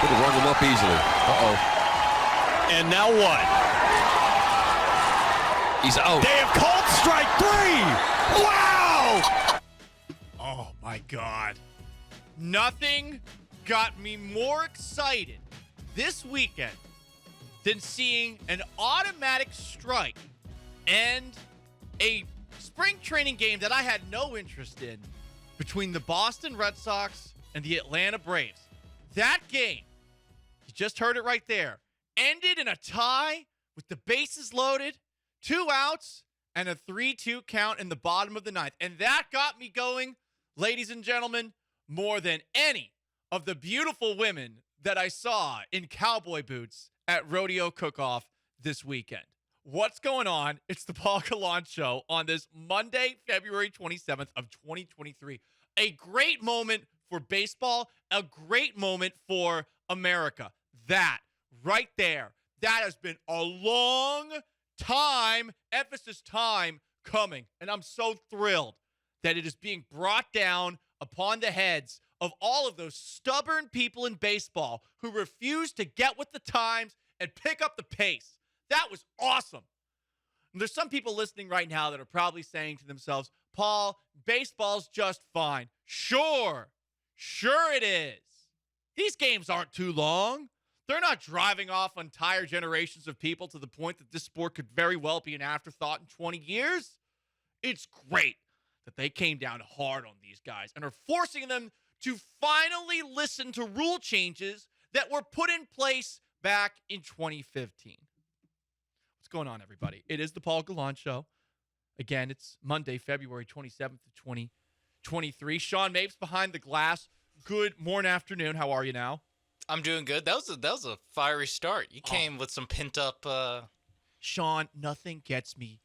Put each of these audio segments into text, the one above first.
Would have rung him up easily. Uh-oh. And now what? He's out. They have called strike 3. Wow! Oh, my God. Nothing got me more excited this weekend than seeing an automatic strike and a spring training game that I had no interest in between the Boston Red Sox and the Atlanta Braves. That game, you just heard it right there, ended in a tie with the bases loaded, 2 outs, and a 3-2 count in the bottom of the ninth. And that got me going, ladies and gentlemen, more than any of the beautiful women that I saw in cowboy boots at Rodeo Cook-Off this weekend. What's going on? It's the Paul Gallant Show on this Monday, February 27th of 2023. A great moment for baseball, a great moment for America. That right there, that has been a long time, emphasis time, coming. And I'm so thrilled that it is being brought down upon the heads of all of those stubborn people in baseball who refuse to get with the times and pick up the pace. That was awesome. And there's some people listening right now that are probably saying to themselves, Paul, baseball's just fine. Sure it is. These games aren't too long. They're not driving off entire generations of people to the point that this sport could very well be an afterthought in 20 years. It's great that they came down hard on these guys and are forcing them to finally listen to rule changes that were put in place back in 2015. What's going on, everybody? It is the Paul Gallant Show. Again, it's Monday, February 27th of 2023. Sean Mapes behind the glass. Good morning, afternoon. How are you now? I'm doing good. That was a fiery start. You came with some pent up. Sean, nothing gets me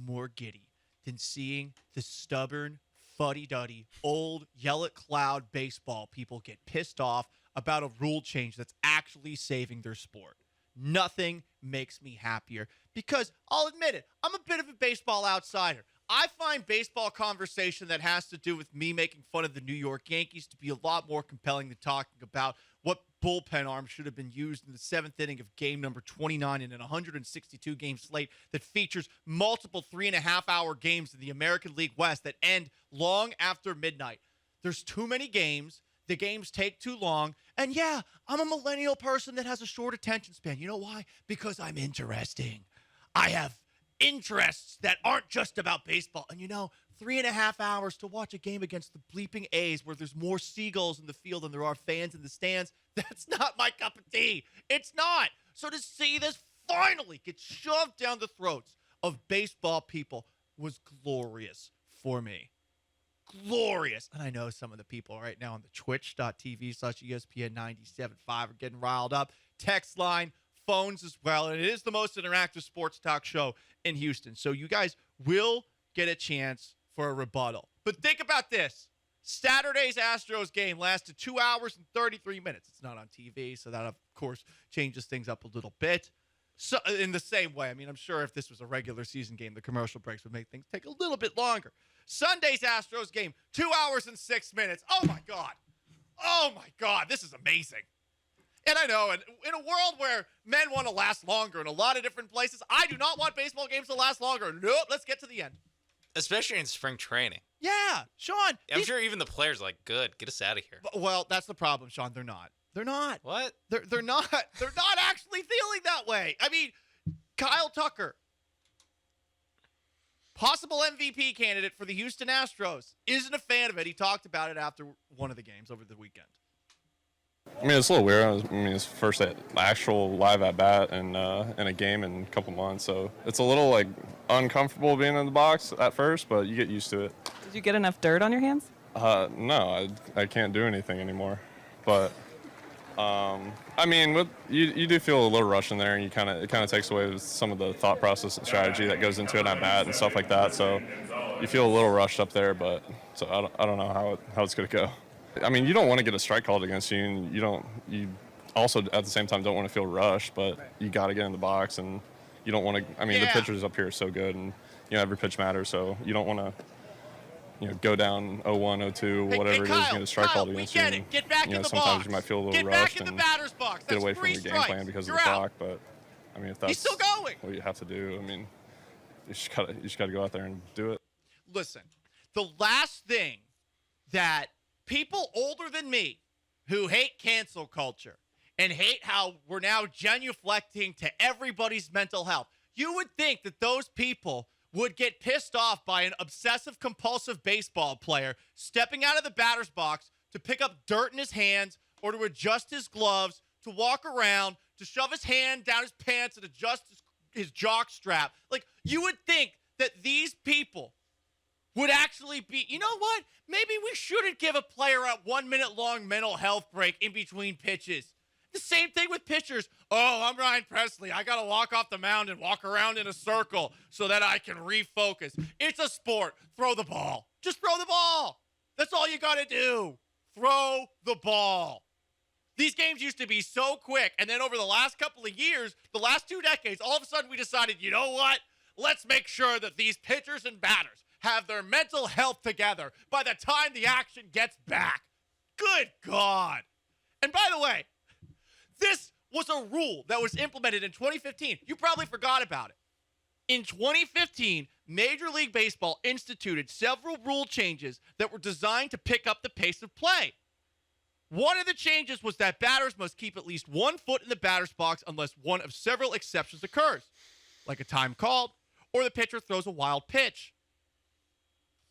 more giddy than seeing the stubborn, fuddy-duddy, old yell-at-cloud baseball people get pissed off about a rule change that's actually saving their sport. Nothing makes me happier because I'll admit it, I'm a bit of a baseball outsider. I find baseball conversation that has to do with me making fun of the New York Yankees to be a lot more compelling than talking about what bullpen arm should have been used in the 7th inning of game number 29 in an 162-game slate that features multiple 3.5-hour games in the American League West that end long after midnight. There's too many games. The games take too long. And yeah, I'm a millennial person that has a short attention span. You know why? Because I'm interesting. I have interests that aren't just about baseball. And 3.5 hours to watch a game against the bleeping A's where there's more seagulls in the field than there are fans in the stands, that's not my cup of tea. It's not. So to see this finally get shoved down the throats of baseball people was glorious for me. Glorious. And I know some of the people right now on the twitch.tv/ESPN 97.5 are getting riled up. Text line, phones as well. And it is the most interactive sports talk show in Houston. So you guys will get a chance for a rebuttal. But think about this. Saturday's Astros game lasted 2 hours and 33 minutes. It's not on TV, so that, of course, changes things up a little bit. So in the same way, I'm sure if this was a regular season game, the commercial breaks would make things take a little bit longer. Sunday's Astros game, 2 hours and 6 minutes. Oh, my God. Oh, my God. This is amazing. And I know, in a world where men want to last longer in a lot of different places, I do not want baseball games to last longer. Nope, let's get to the end. Especially in spring training. Yeah, Sean. I'm sure even the players are like, good, get us out of here. Well, that's the problem, Sean. They're not. They're not. What? They're not. They're not actually feeling that way. Kyle Tucker, possible MVP candidate for the Houston Astros, isn't a fan of it. He talked about it after one of the games over the weekend. It's a little weird. It's first actual live at bat in a game in a couple months, so it's a little uncomfortable being in the box at first, but you get used to it. Did you get enough dirt on your hands? No, I can't do anything anymore. But you do feel a little rush in there, and it kind of takes away some of the thought process and strategy that goes into an at bat and stuff like that. So you feel a little rushed up there, but so I don't know how it's going to go. You don't want to get a strike called against you, and you also at the same time don't want to feel rushed, but you got to get in the box, and you don't want to. The pitchers up here are so good, and every pitch matters, so you don't want go down 0-1, 0-2, Hey, whatever it is, Kyle, the strike Kyle, quality we against get you. it. Get back in the Sometimes box. you might feel a little Get rushed back in the and batter's box. get That's away from 3 your game strikes. plan because You're of the out. clock. But I mean, if that's He's still going. what you have to do, I mean, you just gotta go out there and do it. Listen, the last thing that people older than me who hate cancel culture and hate how we're now genuflecting to everybody's mental health, you would think that those people would get pissed off by an obsessive compulsive baseball player stepping out of the batter's box to pick up dirt in his hands or to adjust his gloves, to walk around, to shove his hand down his pants and adjust his jock strap. Like, you would think that these people would actually be, you know what? Maybe we shouldn't give a player a 1 minute long mental health break in between pitches. The same thing with pitchers. Oh, I'm Ryan Presley. I got to walk off the mound and walk around in a circle so that I can refocus. It's a sport. Throw the ball. Just throw the ball. That's all you got to do. Throw the ball. These games used to be so quick. And then over the last couple of years, the last 2 decades, all of a sudden we decided, you know what? Let's make sure that these pitchers and batters have their mental health together by the time the action gets back. Good God. And by the way, this was a rule that was implemented in 2015. You probably forgot about it. In 2015, Major League Baseball instituted several rule changes that were designed to pick up the pace of play. One of the changes was that batters must keep at least 1 foot in the batter's box unless one of several exceptions occurs, like a time called or the pitcher throws a wild pitch.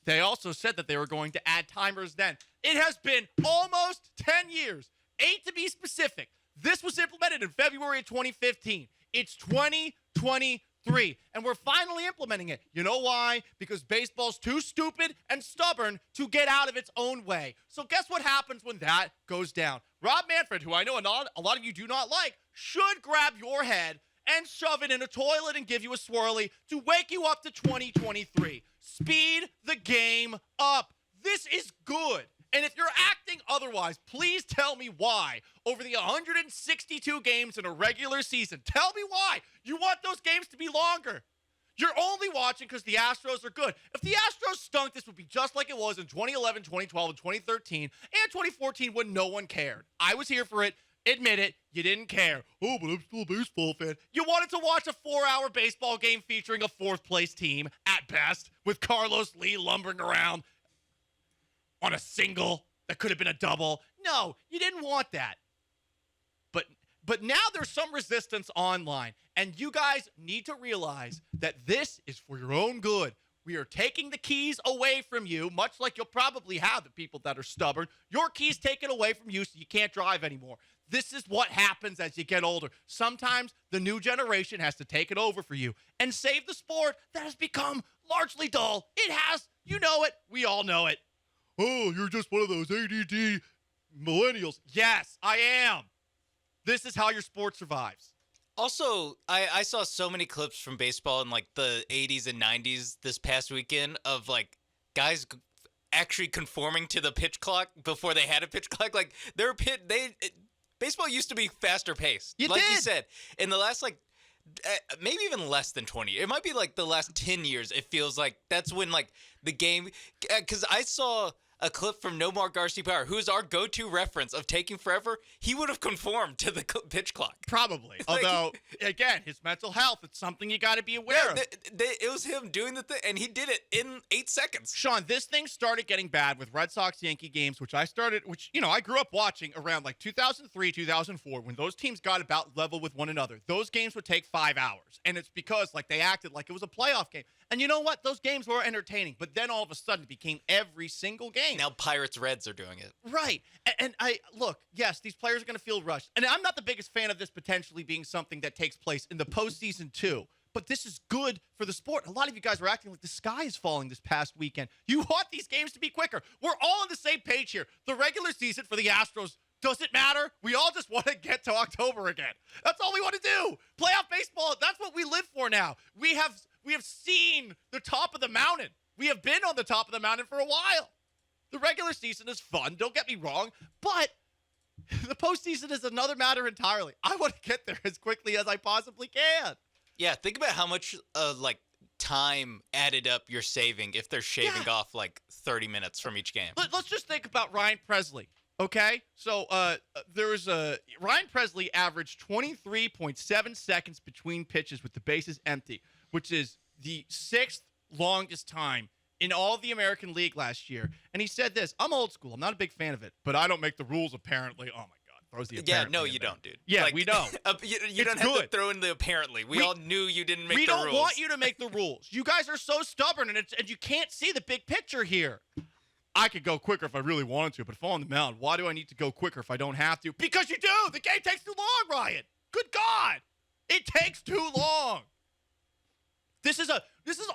They also said that they were going to add timers then. It has been almost 10 years, 8 to be specific. This was implemented in February of 2015. It's 2023, and we're finally implementing it. You know why? Because baseball's too stupid and stubborn to get out of its own way. So guess what happens when that goes down? Rob Manfred, who I know a lot of you do not like, should grab your head and shove it in a toilet and give you a swirly to wake you up to 2023. Speed the game up. This is good. And if you're acting otherwise, please tell me why. Over the 162 games in a regular season, tell me why. You want those games to be longer. You're only watching because the Astros are good. If the Astros stunk, this would be just like it was in 2011, 2012, and 2013, and 2014 when no one cared. I was here for it. Admit it, you didn't care. Oh, but I'm still a baseball fan. You wanted to watch a 4-hour baseball game featuring a 4th-place team, at best, with Carlos Lee lumbering around on a single that could have been a double. No, you didn't want that. But now there's some resistance online, and you guys need to realize that this is for your own good. We are taking the keys away from you, much like you'll probably have the people that are stubborn. Your keys taken away from you so you can't drive anymore. This is what happens as you get older. Sometimes the new generation has to take it over for you and save the sport that has become largely dull. It has. You know it. We all know it. Oh, you're just one of those ADD millennials. Yes, I am. This is how your sport survives. Also, I saw so many clips from baseball in like the 80s and 90s this past weekend of like guys actually conforming to the pitch clock before they had a pitch clock. Like baseball used to be faster paced. You said, in the last like maybe even less than 20. It might be like the last 10 years. It feels like that's when like the game, because I saw a clip from Nomar Garciaparra, who is our go-to reference of taking forever. He would have conformed to the pitch clock. Probably. Although, again, his mental health, it's something you got to be aware of. It was him doing the thing, and he did it in 8 seconds. Sean, this thing started getting bad with Red Sox-Yankee games, which I grew up watching around like 2003, 2004, when those teams got about level with one another. Those games would take 5 hours, and it's because like they acted like it was a playoff game. And you know what? Those games were entertaining, but then all of a sudden it became every single game. Now Pirates Reds are doing it. Right. And look, yes, these players are going to feel rushed. And I'm not the biggest fan of this potentially being something that takes place in the postseason too. But this is good for the sport. A lot of you guys were acting like the sky is falling this past weekend. You want these games to be quicker. We're all on the same page here. The regular season for the Astros, does it matter? We all just want to get to October again. That's all we want to do. Playoff baseball, that's what we live for now. We have seen the top of the mountain. We have been on the top of the mountain for a while. The regular season is fun, don't get me wrong, but the postseason is another matter entirely. I want to get there as quickly as I possibly can. Yeah, think about how much time added up you're saving if they're shaving off like 30 minutes from each game. Let's just think about Ryan Presley. Okay, so Ryan Presley averaged 23.7 seconds between pitches with the bases empty, which is the 6th longest time in all of the American League last year. And he said this: "I'm old school. I'm not a big fan of it, but I don't make the rules apparently." Oh my God, throws the apparently. No, you don't, dude. Yeah, we know. You don't have to throw in the apparently. We all knew you didn't make the rules. We don't want you to make the rules. You guys are so stubborn, and you can't see the big picture here. I could go quicker if I really wanted to, but if I'm on the mound, why do I need to go quicker if I don't have to? Because you do! The game takes too long, Ryan! Good God! It takes too long! This is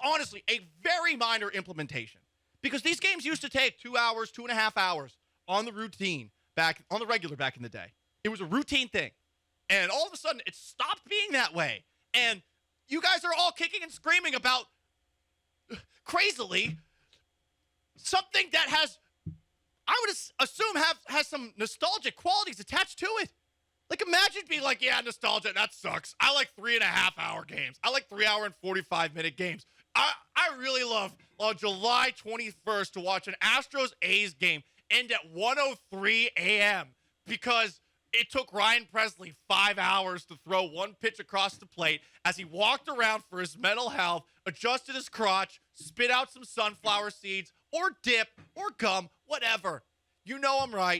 honestly a very minor implementation. Because these games used to take 2 hours, 2.5 hours on the regular back in the day. It was a routine thing. And all of a sudden, it stopped being that way. And you guys are all kicking and screaming about, crazily, something that I would assume has some nostalgic qualities attached to it. Like, imagine being like, yeah, nostalgia, that sucks. I like 3.5-hour games. I like 3 hour and 45-minute games. I really love on July 21st to watch an Astros-A's game end at 1:03 a.m. because it took Ryan Presley 5 hours to throw one pitch across the plate as he walked around for his mental health, adjusted his crotch, spit out some sunflower seeds, or dip, or gum, whatever. You know I'm right.